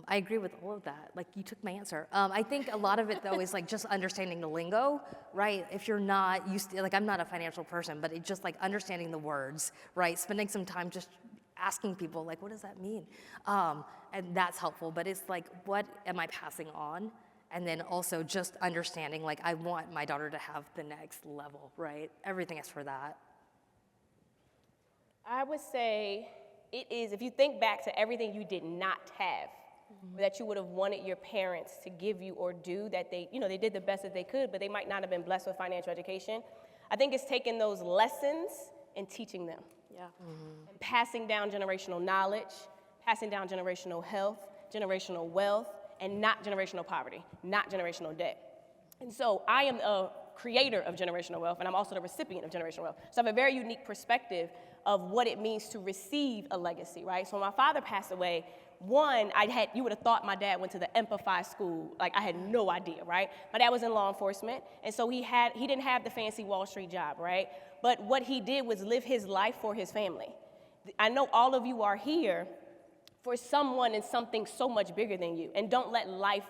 I agree with all of that. Like, you took my answer. I think a lot of it, though, is like just understanding the lingo, right? If you're not used to, like, I'm not a financial person, but it's just like understanding the words, right? Spending some time just asking people, like, what does that mean? And that's helpful, but it's like, what am I passing on? And then also just understanding, like, I want my daughter to have the next level, right? Everything is for that. I would say it is, if you think back to everything you did not have, that you would have wanted your parents to give you or do, that they, they did the best that they could, but they might not have been blessed with financial education. I think it's taking those lessons and teaching them. Yeah. And passing down generational knowledge, passing down generational health, generational wealth, and not generational poverty, not generational debt. And so I am a creator of generational wealth, and I'm also the recipient of generational wealth. So I have a very unique perspective of what it means to receive a legacy, right? So when my father passed away, one, you would have thought my dad went to the Empify school. Like, I had no idea, right? My dad was in law enforcement, and so he didn't have the fancy Wall Street job, right? But what he did was live his life for his family. I know all of you are here for someone and something so much bigger than you, and don't let life,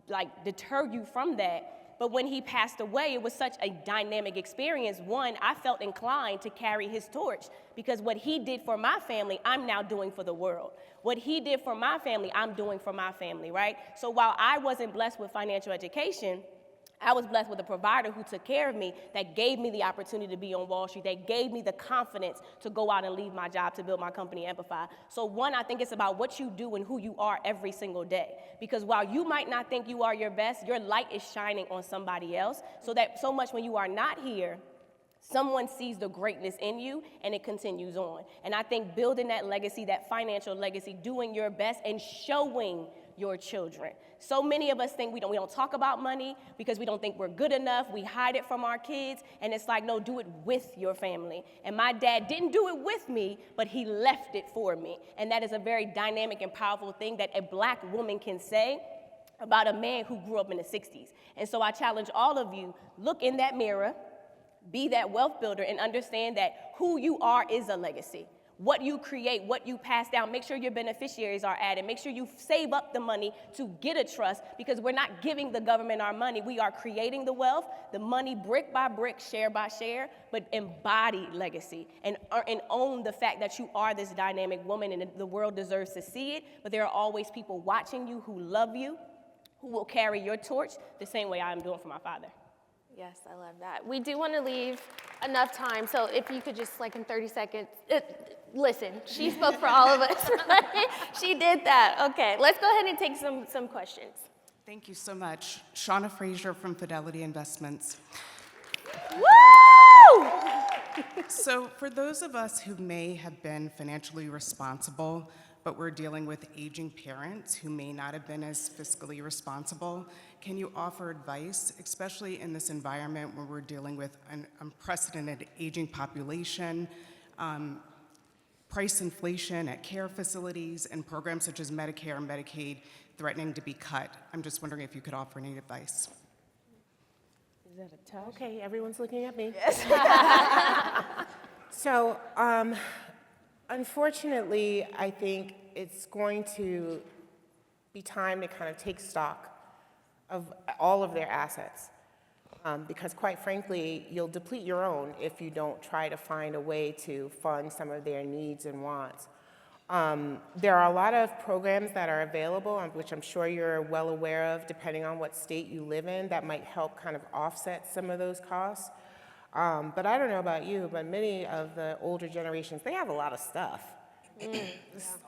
like, deter you from that. But when he passed away, it was such a dynamic experience. One, I felt inclined to carry his torch, because what he did for my family, I'm now doing for the world. What he did for my family, I'm doing for my family, right? So while I wasn't blessed with financial education, I was blessed with a provider who took care of me, that gave me the opportunity to be on Wall Street, that gave me the confidence to go out and leave my job to build my company, Empify. So one, I think it's about what you do and who you are every single day. Because while you might not think you are your best, your light is shining on somebody else. So much when you are not here, someone sees the greatness in you, and it continues on. And I think building that legacy, that financial legacy, doing your best and showing your children. So many of us think we don't talk about money because we don't think we're good enough. We hide it from our kids, and it's like, no, do it with your family. And my dad didn't do it with me, but he left it for me. And that is a very dynamic and powerful thing that a Black woman can say about a man who grew up in the 60s. And so I challenge all of you, look in that mirror, be that wealth builder, and understand that who you are is a legacy. What you create, what you pass down, make sure your beneficiaries are added. Make sure you save up the money to get a trust, because we're not giving the government our money. We are creating the wealth, the money brick by brick, share by share, but embody legacy and own the fact that you are this dynamic woman, and the world deserves to see it. But there are always people watching you who love you, who will carry your torch the same way I'm doing for my father. Yes, I love that. We do want to leave enough time, so if you could just, like, in 30 seconds, listen, she spoke for all of us, right? She did that. Okay, let's go ahead and take some questions. Thank you so much. Shauna Frazier from Fidelity Investments. Woo! So for those of us who may have been financially responsible, but we're dealing with aging parents who may not have been as fiscally responsible, can you offer advice, especially in this environment where we're dealing with an unprecedented aging population, price inflation at care facilities, and programs such as Medicare and Medicaid threatening to be cut? I'm just wondering if you could offer any advice. Is that a touch? Okay, everyone's looking at me. Yes. So, unfortunately, I think it's going to be time to kind of take stock of all of their assets. Because quite frankly, you'll deplete your own if you don't try to find a way to fund some of their needs and wants. There are a lot of programs that are available, which I'm sure you're well aware of, depending on what state you live in, that might help kind of offset some of those costs. But I don't know about you, but many of the older generations, they have a lot of stuff.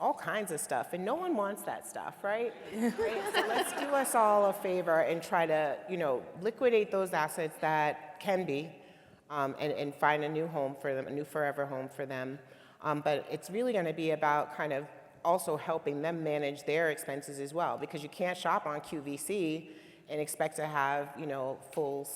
All kinds of stuff, and no one wants that stuff, right? Right? So let's do us all a favor and try to, liquidate those assets that can be, and find a new home for them, a new forever home for them. But it's really going to be about kind of also helping them manage their expenses as well, because you can't shop on QVC and expect to have, full,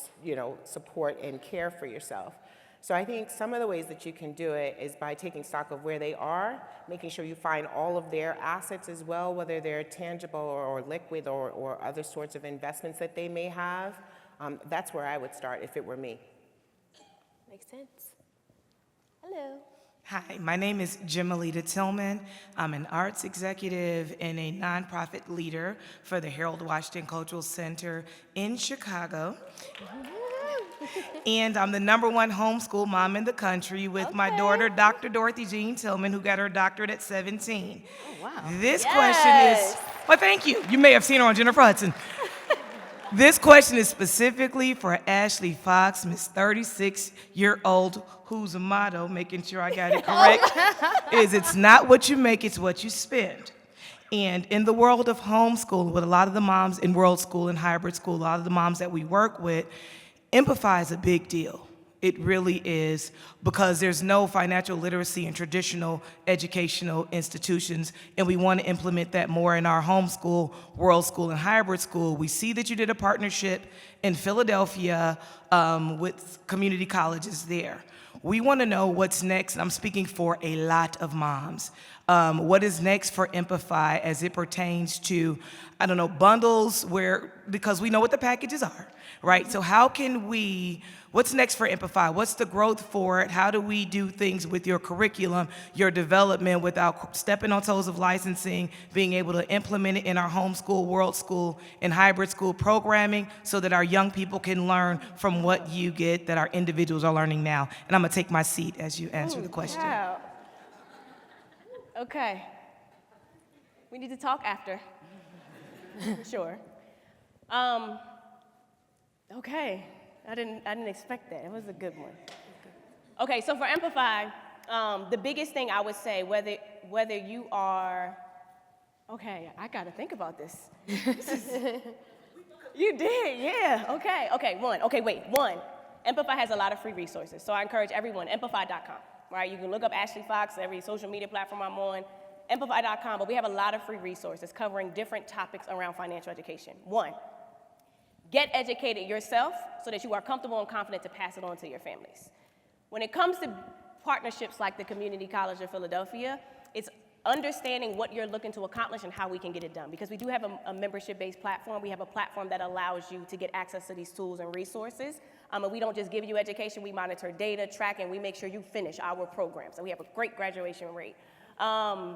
support and care for yourself. So I think some of the ways that you can do it is by taking stock of where they are, making sure you find all of their assets as well, whether they're tangible or liquid or other sorts of investments that they may have. That's where I would start if it were me. Makes sense. Hello. Hi, my name is Jimalita Tillman. I'm an arts executive and a nonprofit leader for the Harold Washington Cultural Center in Chicago. And I'm the #1 homeschool mom in the country with my daughter, Dr. Dorothy Jean Tillman, who got her doctorate at 17. Oh, wow. This question is, well, thank you. You may have seen her on Jennifer Hudson. This question is specifically for Ashley Fox, Miss 36-year-old, whose motto, making sure I got it correct, is it's not what you make, it's what you spend. And in the world of homeschool, with a lot of the moms in world school and hybrid school, a lot of the moms that we work with, Empify is a big deal. It really is, because there's no financial literacy in traditional educational institutions, and we want to implement that more in our homeschool, world school, and hybrid school. We see that you did a partnership in Philadelphia with community colleges there. We want to know what's next. I'm speaking for a lot of moms. What is next for Empify as it pertains to, I don't know, bundles, because we know what the packages are, right? So how can we, what's next for Empify? What's the growth for it? How do we do things with your curriculum, your development, without stepping on toes of licensing, being able to implement it in our homeschool, world school, and hybrid school programming so that our young people can learn from what you get that our individuals are learning now? And I'm gonna take my seat as you answer the question. Wow. Okay. We need to talk after. For sure. Okay. I didn't expect that. It was a good one. Okay, so for Empify, the biggest thing I would say, whether you are, okay, I gotta think about this. You did, yeah. Okay, one. Empify has a lot of free resources, so I encourage everyone, empify.com, right? You can look up Ashley Fox, every social media platform I'm on, empify.com, but we have a lot of free resources covering different topics around financial education. One, get educated yourself so that you are comfortable and confident to pass it on to your families. When it comes to partnerships like the Community College of Philadelphia, it's understanding what you're looking to accomplish and how we can get it done. Because we do have a membership-based platform. We have a platform that allows you to get access to these tools and resources. And we don't just give you education, we monitor data, track, and we make sure you finish our programs. And we have a great graduation rate. I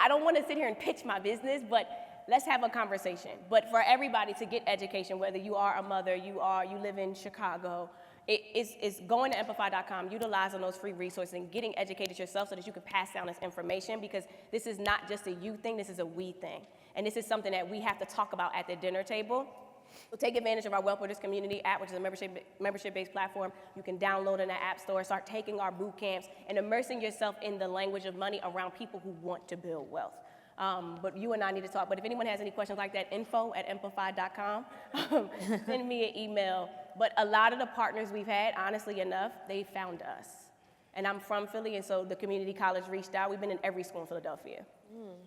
don't want to sit here and pitch my business, but let's have a conversation. But for everybody to get education, whether you are a mother, you live in Chicago, it's going to empify.com, utilizing those free resources and getting educated yourself so that you can pass down this information, because this is not just a you thing, this is a we thing. And this is something that we have to talk about at the dinner table. So take advantage of our Wealth Builders Community app, which is a membership-based platform. You can download in the App Store, start taking our boot camps, and immersing yourself in the language of money around people who want to build wealth. But you and I need to talk. But if anyone has any questions like that, info@empify.com. Send me an email. But a lot of the partners we've had, honestly enough, they found us. And I'm from Philly, and so the community college reached out. We've been in every school in Philadelphia.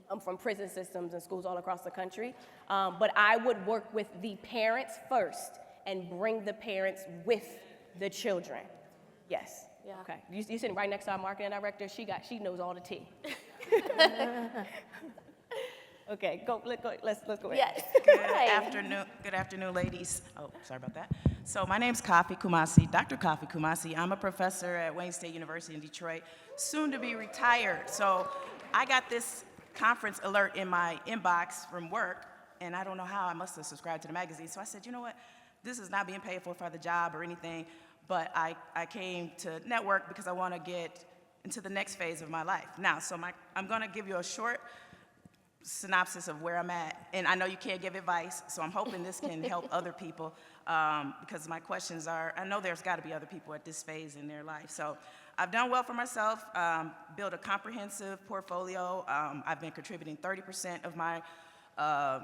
I'm from prison systems and schools all across the country. But I would work with the parents first and bring the parents with the children. Yes. Yeah. Okay. You sitting right next to our marketing director. She knows all the tea. Okay, let's go ahead. Yes. Good afternoon, ladies. Oh, sorry about that. So my name's Kofi Kumasi, Dr. Kofi Kumasi. I'm a professor at Wayne State University in Detroit, soon to be retired. So I got this conference alert in my inbox from work, and I don't know how, I must have subscribed to the magazine. So I said, you know what, this is not being paid for the job or anything, but I came to network because I want to get into the next phase of my life. Now, I'm going to give you a short synopsis of where I'm at, and I know you can't give advice, so I'm hoping this can help other people, because my questions are, I know there's got to be other people at this phase in their life. So I've done well for myself, built a comprehensive portfolio. I've been contributing 30% of my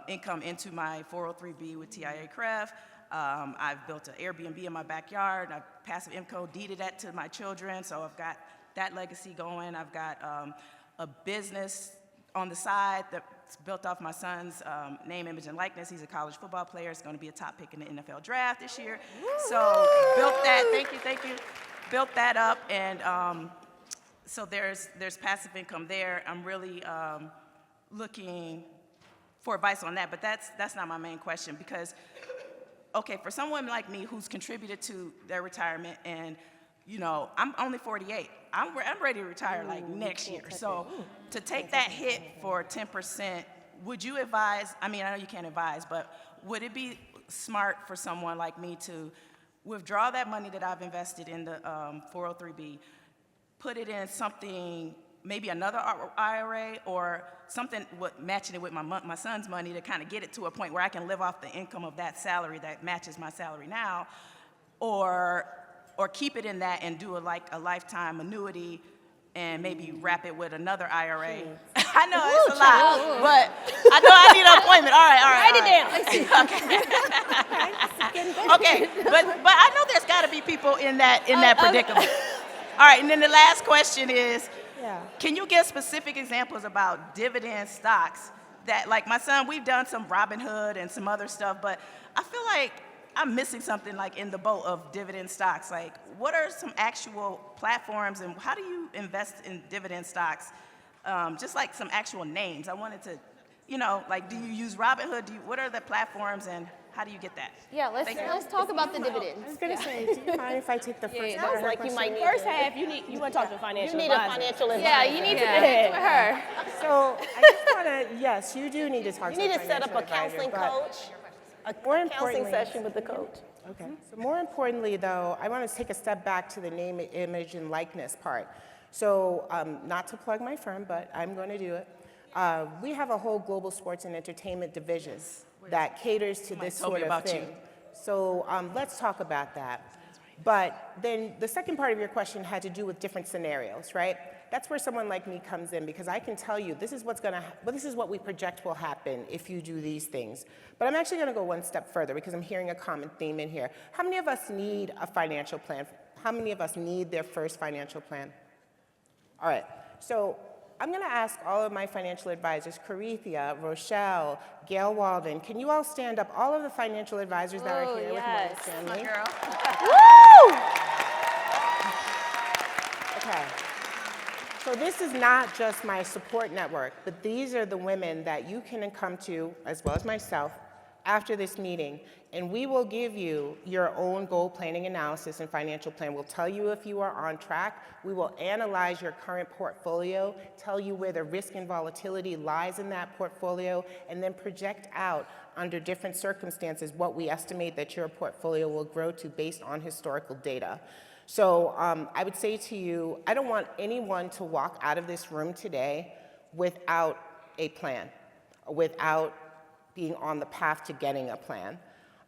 income into my 403B with TIA-CREF. I've built an Airbnb in my backyard. I've passive income, deeded that to my children, so I've got that legacy going. I've got a business on the side that's built off my son's name, image, and likeness. He's a college football player. He's going to be a top pick in the NFL draft this year. So built that, thank you. Built that up, and so there's passive income there. I'm really looking for advice on that, but that's not my main question, because, okay, for someone like me who's contributed to their retirement, and you know, I'm only 48. I'm ready to retire like next year. So to take that hit for 10%, would you advise, I mean, I know you can't advise, but would it be smart for someone like me to withdraw that money that I've invested in the 403B, put it in something, maybe another IRA or something matching it with my son's money to kind of get it to a point where I can live off the income of that salary that matches my salary now, or keep it in that and do a lifetime annuity and maybe wrap it with another IRA. I know it's a lot, but I know I need an appointment. All right. Write it down. Okay, but I know there's got to be people in that predicament. All right, and then the last question is, can you give specific examples about dividend stocks that, like my son, we've done some Robinhood and some other stuff, but I feel like I'm missing something like in the boat of dividend stocks. Like, what are some actual platforms and how do you invest in dividend stocks? Just like some actual names. I wanted to, like, do you use Robinhood? What are the platforms and how do you get that? Yeah, let's talk about the dividends. I was going to say, do you mind if I take the first part of her like you might question? need First half, you want to talk to a financial You need a advisor. financial advisor. Yeah, you need to connect with her. So I just want to, yes, you do need to talk You to need a to set up a financial advisor, counseling but coach, a more counseling importantly- session with the coach. Okay. So more importantly, though, I want to take a step back to the name, image, and likeness part. So not to plug my firm, but I'm going to do it. We have a whole global sports and entertainment division that caters to this told me sort of about thing. you. So let's talk about that. But then the second part of your question had to do with different scenarios, right? That's where someone like me comes in because I can tell you this is this is what we project will happen if you do these things. But I'm actually going to go one step further because I'm hearing a common theme in here. How many of us need a financial plan? How many of us need their first financial plan? All right. So I'm going to ask all of my financial advisors, Carithia, Richelle, Gail Walden, can you all stand up? All of the financial advisors that are here with Monique Stanley. Girl. Woo! Okay. So this is not just my support network, but these are the women that you can come to, as well as myself, after this meeting, and we will give you your own goal planning analysis and financial plan. We'll tell you if you are on track. We will analyze your current portfolio, tell you where the risk and volatility lies in that portfolio, and then project out under different circumstances what we estimate that your portfolio will grow to based on historical data. So I would say to you, I don't want anyone to walk out of this room today without a plan, without being on the path to getting a plan.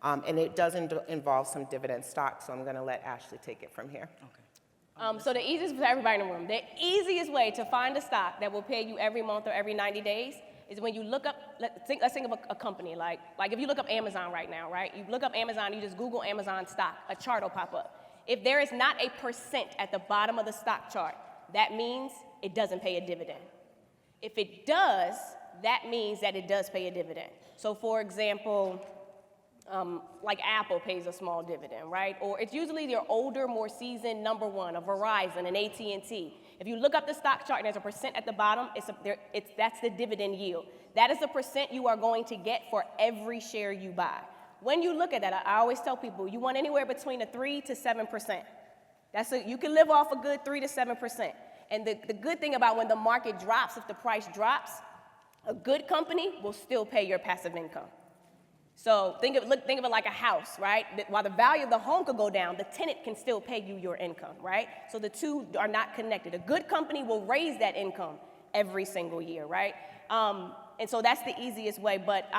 And it does involve some dividend stock, so I'm going to let Ashley take it from here. Okay. So the easiest for everybody in the room, the easiest way to find a stock that will pay you every month or every 90 days is when you look up, let's think of a company, like if you look up Amazon right now, right? You look up Amazon, you just Google Amazon stock, a chart will pop up. If there is not a percent at the bottom of the stock chart, that means it doesn't pay a dividend. If it does, that means that it does pay a dividend. So for example, like Apple pays a small dividend, right? Or it's usually your older, more seasoned number one, a Verizon, an AT&T. If you look up the stock chart and there's a percent at the bottom, that's the dividend yield. That is the percent you are going to get for every share you buy. When you look at that, I always tell people, you want anywhere between a 3 to 7%. You can live off a good 3 to 7%. And the good thing about when the market drops, if the price drops, a good company will still pay your passive income. So think of it like a house, right? While the value of the home could go down, the tenant can still pay you your income, right? So the two are not connected. A good company will raise that income every single year, right? And so that's the easiest way, but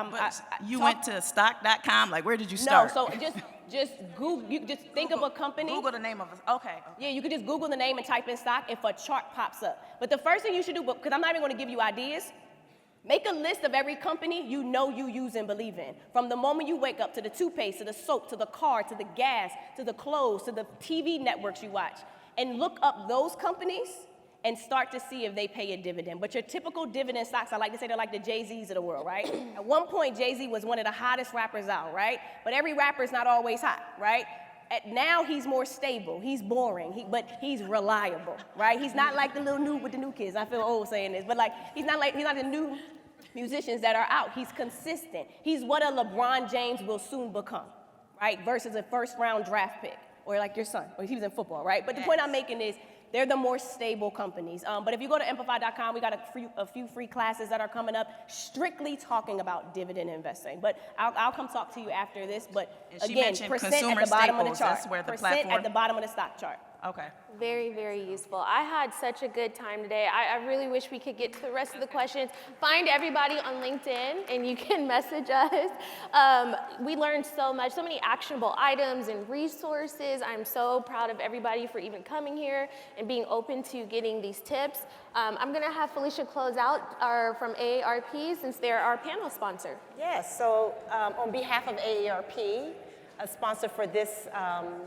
you went to stock.com, like where did you start? No, so just Google, you just think of a company. Google the name of it, okay. Yeah, you could just Google the name and type in stock if a chart pops up. But the first thing you should do, because I'm not even gonna give you ideas, make a list of every company you know you use and believe in. From the moment you wake up, to the toothpaste, to the soap, to the car, to the gas, to the clothes, to the TV networks you watch. And look up those companies and start to see if they pay a dividend. But your typical dividend stocks, I like to say they're like the Jay-Z's of the world, right? At one point, Jay-Z was one of the hottest rappers out, right? But every rapper's not always hot, right? Now he's more stable, he's boring, but he's reliable, right? He's not like the little new with the new kids. I feel old saying this, but like he's not the new musicians that are out. He's consistent. He's what a LeBron James will soon become, right? Versus a first-round draft pick, or like your son, or he was in football, right? But the point I'm making is they're the more stable companies. But if you go to empify.com, we got a few free classes that are coming up strictly talking about dividend investing. But I'll come talk to you after this. But And she again, mentioned percent at consumer the bottom of the staples. chart. That's where the Percent platform. at the bottom of the stock chart. Okay. Very, very useful. I had such a good time today. I really wish we could get to the rest of the questions. Find everybody on LinkedIn and you can message us. We learned so much, so many actionable items and resources. I'm so proud of everybody for even coming here and being open to getting these tips. I'm gonna have Felicia close out from AARP since they're our panel sponsor. Yes, so on behalf of AARP, a sponsor for this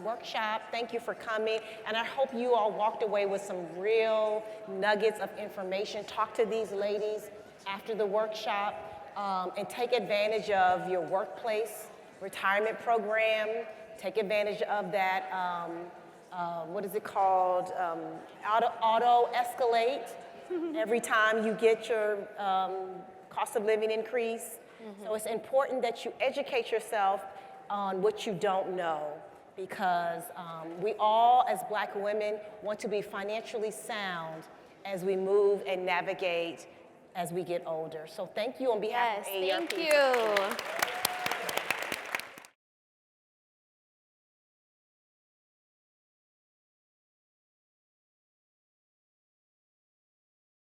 workshop, thank you for coming, and I hope you all walked away with some real nuggets of information. Talk to these ladies after the workshop and take advantage of your workplace retirement program. Take advantage of that, what is it called? Auto escalate every time you get your cost of living increase. So it's important that you educate yourself on what you don't know, because we all, as Black women, want to be financially sound as we move and navigate as we get older. So thank you on behalf of AARP. Yes, thank you.